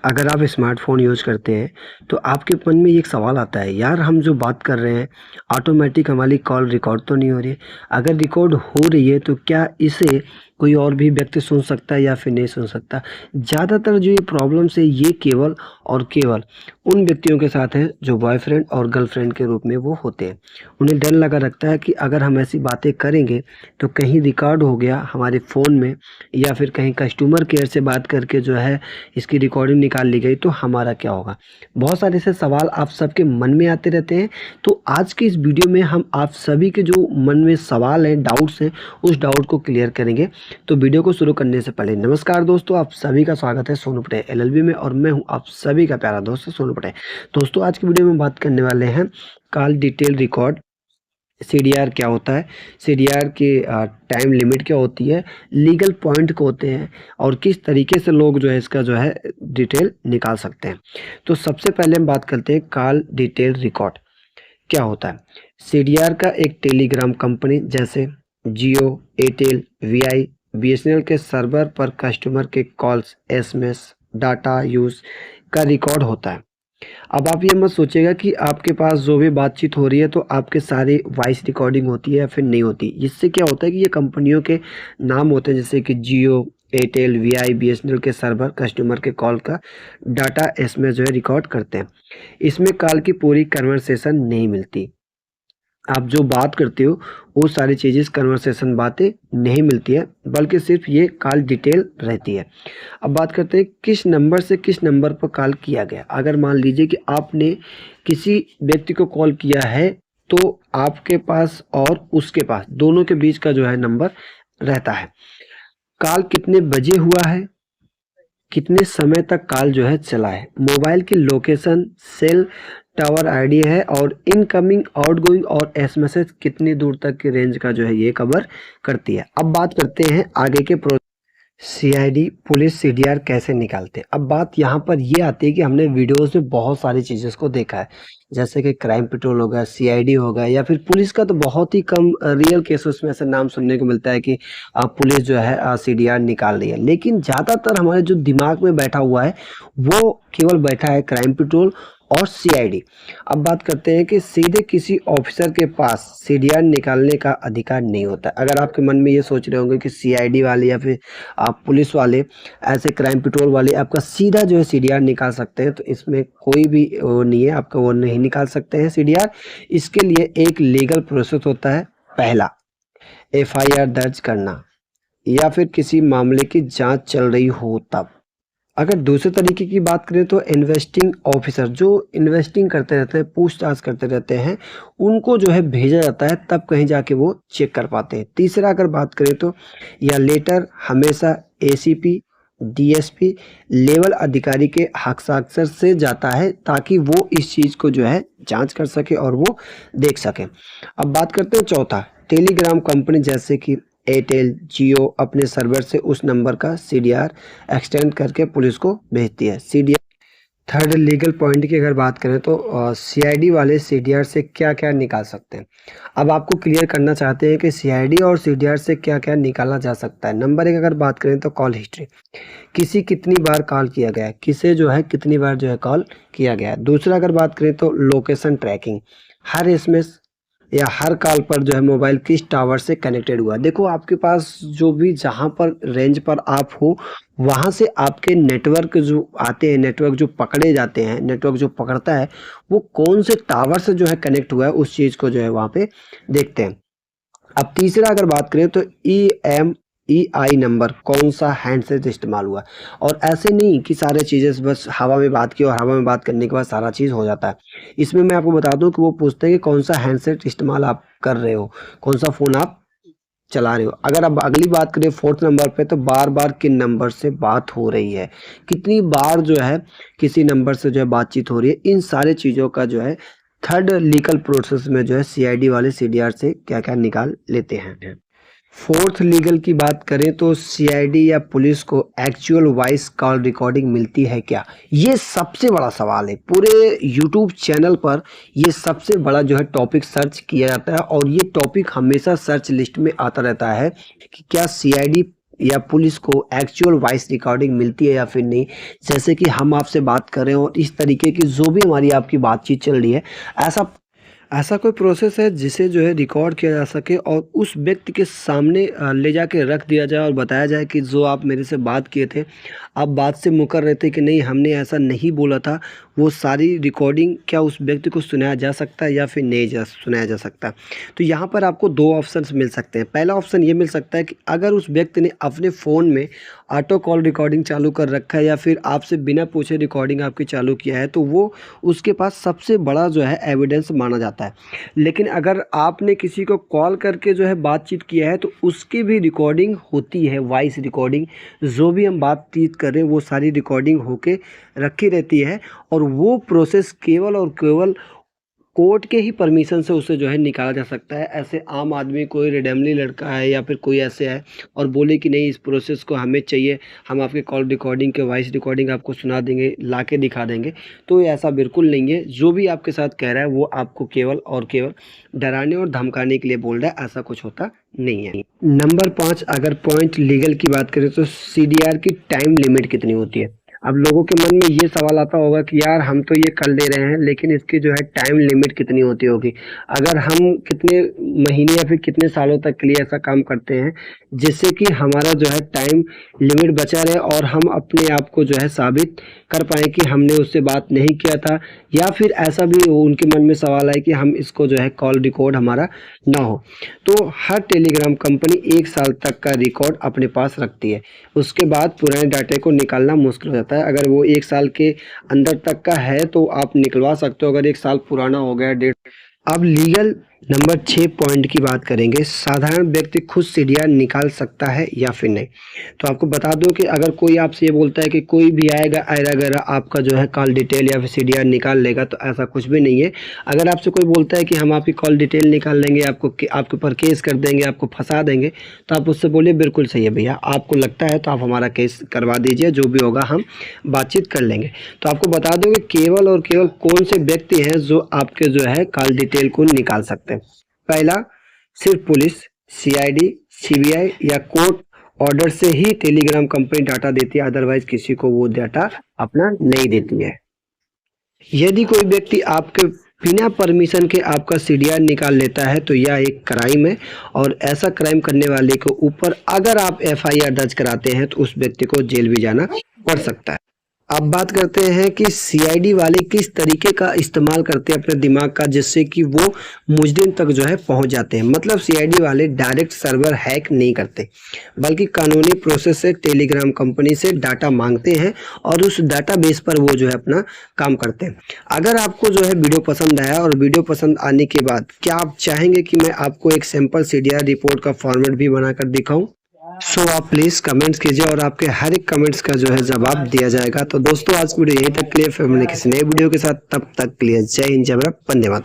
अगर आप smartphone use करते हैं तो आपके मन में एक सवाल आता है, यार हम जो बात कर रहे हैं ऑटोमेटिक हमारी कॉल रिकॉर्ड तो नहीं हो रही है। अगर रिकॉर्ड हो रही है तो क्या इसे कोई और भी व्यक्ति सुन सकता है या फिर नहीं सुन सकता। ज़्यादातर जो ये प्रॉब्लम्स है ये केवल और केवल उन व्यक्तियों के साथ है जो बॉयफ्रेंड और गर्लफ्रेंड के रूप में वो होते हैं। उन्हें डर लगा रखता है कि अगर हम ऐसी बातें करेंगे तो कहीं रिकॉर्ड हो गया हमारे फ़ोन में, या फिर कहीं कस्टमर केयर से बात करके जो है इसकी रिकॉर्डिंग निकाल ली गई तो हमारा क्या होगा। बहुत सारे ऐसे सवाल आप सबके मन में आते रहते हैं। तो आज की इस वीडियो में हम आप सभी के जो मन में सवाल हैं, डाउट्स हैं, उस डाउट को क्लियर करेंगे। तो वीडियो को शुरू करने से पहले नमस्कार दोस्तों, आप सभी का स्वागत है सोनू पटे एलएलबी में और मैं हूं आप सभी का प्यारा दोस्त सोनू पटे। दोस्तों आज की वीडियो में बात करने वाले हैं कॉल डिटेल रिकॉर्ड, सीडीआर क्या होता है, सीडीआर की टाइम लिमिट क्या होती है, लीगल पॉइंट क्या होते हैं और किस तरीके से लोग जो है इसका जो है डिटेल निकाल सकते हैं। तो सबसे पहले हम बात करते हैं कॉल डिटेल रिकॉर्ड क्या होता है। सीडीआर का एक टेलीग्राम कंपनी जैसे जियो, एयरटेल, वीआई, बीएसएनएल के सर्वर पर कस्टमर के कॉल्स, एसएमएस, डाटा यूज़ का रिकॉर्ड होता है। अब आप ये मत सोचिएगा कि आपके पास जो भी बातचीत हो रही है तो आपके सारी वॉइस रिकॉर्डिंग होती है या फिर नहीं होती। इससे क्या होता है कि ये कंपनियों के नाम होते हैं जैसे कि जियो, एयरटेल, वीआई, बीएसएनएल के सर्वर कस्टमर के कॉल का डाटा इसमें जो है रिकॉर्ड करते हैं। इसमें कॉल की पूरी कन्वर्सेशन नहीं मिलती। आप जो बात करते हो वो सारी चीज़ें कन्वर्सेशन बातें नहीं मिलती है, बल्कि सिर्फ ये कॉल डिटेल रहती है। अब बात करते हैं किस नंबर से किस नंबर पर कॉल किया गया। अगर मान लीजिए कि आपने किसी व्यक्ति को कॉल किया है तो आपके पास और उसके पास दोनों के बीच का जो है नंबर रहता है। कॉल कितने बजे हुआ है, कितने समय तक कॉल जो है चला है, मोबाइल की लोकेशन, सेल टावर आईडी है और इनकमिंग, आउटगोइंग और एसएमएस कितनी दूर तक की रेंज का जो है ये कवर करती है। अब बात करते हैं आगे के सीआईडी पुलिस सीडीआर कैसे निकालते हैं। अब बात यहाँ पर ये आती है कि हमने वीडियोस में बहुत सारी चीज़ों को देखा है, जैसे कि क्राइम पेट्रोल हो गया, सीआईडी हो गया, या फिर पुलिस का तो बहुत ही कम रियल केसेस में ऐसा नाम सुनने को मिलता है कि पुलिस जो है सीडीआर निकाल रही है। लेकिन ज़्यादातर हमारे जो दिमाग में बैठा हुआ है वो केवल बैठा है क्राइम पेट्रोल और सीआईडी। अब बात करते हैं कि सीधे किसी ऑफिसर के पास सीडीआर निकालने का अधिकार नहीं होता। अगर आपके मन में ये सोच रहे होंगे कि सीआईडी वाले या फिर आप पुलिस वाले, ऐसे क्राइम पेट्रोल वाले आपका सीधा जो है सीडीआर निकाल सकते हैं, तो इसमें कोई भी वो नहीं है, आपका वो नहीं निकाल सकते हैं सीडीआर। इसके लिए एक लीगल प्रोसेस होता है। पहला, एफआईआर दर्ज करना या फिर किसी मामले की जांच चल रही हो तब। अगर दूसरे तरीके की बात करें तो इन्वेस्टिंग ऑफिसर जो इन्वेस्टिंग करते रहते हैं, पूछताछ करते रहते हैं, उनको जो है भेजा जाता है, तब कहीं जाके वो चेक कर पाते हैं। तीसरा अगर बात करें तो यह लेटर हमेशा एसीपी, डीएसपी लेवल अधिकारी के हस्ताक्षर से जाता है ताकि वो इस चीज़ को जो है जांच कर सके और वो देख सके। अब बात करते हैं चौथा, टेलीग्राम कंपनी जैसे कि एयरटेल, जियो अपने सर्वर से उस नंबर का सीडीआर एक्सटेंड करके पुलिस को भेजती है। सीडीआर थर्ड, लीगल पॉइंट की अगर बात करें तो सीआईडी वाले सीडीआर से क्या क्या निकाल सकते हैं। अब आपको क्लियर करना चाहते हैं कि सीआईडी और सीडीआर से क्या क्या निकाला जा सकता है। नंबर एक अगर बात करें तो कॉल हिस्ट्री, किसी कितनी बार कॉल किया गया है, किसे जो है कितनी बार जो है कॉल किया गया है। दूसरा अगर बात करें तो लोकेशन ट्रैकिंग, हर एसएमएस या हर कॉल पर जो है मोबाइल किस टावर से कनेक्टेड हुआ। देखो आपके पास जो भी जहाँ पर रेंज पर आप हो वहाँ से आपके नेटवर्क जो आते हैं, नेटवर्क जो पकड़े जाते हैं, नेटवर्क जो पकड़ता है वो कौन से टावर से जो है कनेक्ट हुआ है, उस चीज़ को जो है वहाँ पे देखते हैं। अब तीसरा अगर बात करें तो EMEI नंबर, कौन सा हैंडसेट इस्तेमाल हुआ। और ऐसे नहीं कि सारे चीज़ें बस हवा में बात की और हवा में बात करने के बाद सारा चीज़ हो जाता है। इसमें मैं आपको बता दूं कि वो पूछते हैं कि कौन सा हैंडसेट इस्तेमाल आप कर रहे हो, कौन सा फ़ोन आप चला रहे हो। अगर अब अगली बात करें फोर्थ नंबर पे तो बार बार किन नंबर से बात हो रही है, कितनी बार जो है किसी नंबर से जो है बातचीत हो रही है। इन सारे चीज़ों का जो है थर्ड लीगल प्रोसेस में जो है सीआईडी वाले सीडीआर से क्या क्या निकाल लेते हैं। फोर्थ लीगल की बात करें तो सीआईडी या पुलिस को एक्चुअल वॉइस कॉल रिकॉर्डिंग मिलती है क्या, ये सबसे बड़ा सवाल है। पूरे यूट्यूब चैनल पर ये सबसे बड़ा जो है टॉपिक सर्च किया जाता है और ये टॉपिक हमेशा सर्च लिस्ट में आता रहता है कि क्या सीआईडी या पुलिस को एक्चुअल वॉइस रिकॉर्डिंग मिलती है या फिर नहीं। जैसे कि हम आपसे बात कर रहे हैं और इस तरीके की जो भी हमारी आपकी बातचीत चल रही है, ऐसा ऐसा कोई प्रोसेस है जिसे जो है रिकॉर्ड किया जा सके और उस व्यक्ति के सामने ले जाके रख दिया जाए और बताया जाए कि जो आप मेरे से बात किए थे, आप बात से मुकर रहे थे कि नहीं हमने ऐसा नहीं बोला था, वो सारी रिकॉर्डिंग क्या उस व्यक्ति को सुनाया जा सकता है या फिर नहीं सुनाया जा सकता। तो यहाँ पर आपको दो ऑप्शंस मिल सकते हैं। पहला ऑप्शन ये मिल सकता है कि अगर उस व्यक्ति ने अपने फ़ोन में ऑटो कॉल रिकॉर्डिंग चालू कर रखा है या फिर आपसे बिना पूछे रिकॉर्डिंग आपकी चालू किया है, तो वो उसके पास सबसे बड़ा जो है एविडेंस माना जाता है। लेकिन अगर आपने किसी को कॉल करके जो है बातचीत किया है तो उसकी भी रिकॉर्डिंग होती है, वॉइस रिकॉर्डिंग, जो भी हम बातचीत कर रहे हैं वो सारी रिकॉर्डिंग होके रखी रहती है और वो प्रोसेस केवल और केवल कोर्ट के ही परमिशन से उसे जो है निकाला जा सकता है। ऐसे आम आदमी कोई रेंडमली लड़का है या फिर कोई ऐसे है और बोले कि नहीं इस प्रोसेस को हमें चाहिए, हम आपके कॉल रिकॉर्डिंग के वॉइस रिकॉर्डिंग आपको सुना देंगे, ला के दिखा देंगे, तो ऐसा बिल्कुल नहीं है। जो भी आपके साथ कह रहा है वो आपको केवल और केवल डराने और धमकाने के लिए बोल रहा है, ऐसा कुछ होता नहीं है। नंबर 5, अगर पॉइंट लीगल की बात करें तो CDR की टाइम लिमिट कितनी होती है। अब लोगों के मन में ये सवाल आता होगा कि यार हम तो ये कर ले रहे हैं लेकिन इसकी जो है टाइम लिमिट कितनी होती होगी, अगर हम कितने महीने या फिर कितने सालों तक के लिए ऐसा काम करते हैं जिससे कि हमारा जो है टाइम लिमिट बचा रहे और हम अपने आप को जो है साबित कर पाए कि हमने उससे बात नहीं किया था, या फिर ऐसा भी उनके मन में सवाल है कि हम इसको जो है कॉल रिकॉर्ड हमारा ना हो। तो हर टेलीग्राम कंपनी 1 साल तक का रिकॉर्ड अपने पास रखती है, उसके बाद पुराने डाटे को निकालना मुश्किल हो जाता है। अगर वो 1 साल के अंदर तक का है तो आप निकलवा सकते हो, अगर 1 साल पुराना हो गया डेट। अब लीगल नंबर 6 पॉइंट की बात करेंगे, साधारण व्यक्ति खुद CDR निकाल सकता है या फिर नहीं। तो आपको बता दूं कि अगर कोई आपसे ये बोलता है कि कोई भी आएगा आयरा गैरा आपका जो है कॉल डिटेल या फिर CDR निकाल लेगा, तो ऐसा कुछ भी नहीं है। अगर आपसे कोई बोलता है कि हम आपकी कॉल डिटेल निकाल लेंगे, आपके ऊपर केस कर देंगे, आपको फंसा देंगे, तो आप उससे बोलिए बिल्कुल सही है भैया, आपको लगता है तो आप हमारा केस करवा दीजिए, जो भी होगा हम बातचीत कर लेंगे। तो आपको बता दूं कि केवल और केवल कौन से व्यक्ति हैं जो आपके जो है कॉल डिटेल को निकाल सकते हैं। पहला, सिर्फ पुलिस, CID, CBI या कोर्ट ऑर्डर से ही टेलीग्राम कंपनी डाटा देती है, अदरवाइज किसी को वो डाटा अपना नहीं देती है। यदि कोई व्यक्ति आपके बिना परमिशन के आपका CDR निकाल लेता है तो यह एक क्राइम है और ऐसा क्राइम करने वाले के ऊपर अगर आप FIR दर्ज कराते हैं तो उस व्यक्ति को जेल भी जाना पड़ सकता है। अब बात करते हैं कि CID वाले किस तरीके का इस्तेमाल करते हैं अपने दिमाग का जिससे कि वो मुजरिम तक जो है पहुंच जाते हैं। मतलब CID वाले डायरेक्ट सर्वर हैक नहीं करते बल्कि कानूनी प्रोसेस से टेलीग्राम कंपनी से डाटा मांगते हैं और उस डाटा बेस पर वो जो है अपना काम करते हैं। अगर आपको जो है वीडियो पसंद आया और वीडियो पसंद आने के बाद क्या आप चाहेंगे कि मैं आपको एक सैंपल CDR रिपोर्ट का फॉर्मेट भी बनाकर दिखाऊं? सो आप प्लीज़ कमेंट्स कीजिए और आपके हर एक कमेंट्स का जो है जवाब दिया जाएगा। तो दोस्तों आज की वीडियो यहीं तक के लिए, फिर मिलेंगे किसी नए वीडियो के साथ, तब तक के लिए जय हिंद, जय भारत, वंदे मातरम।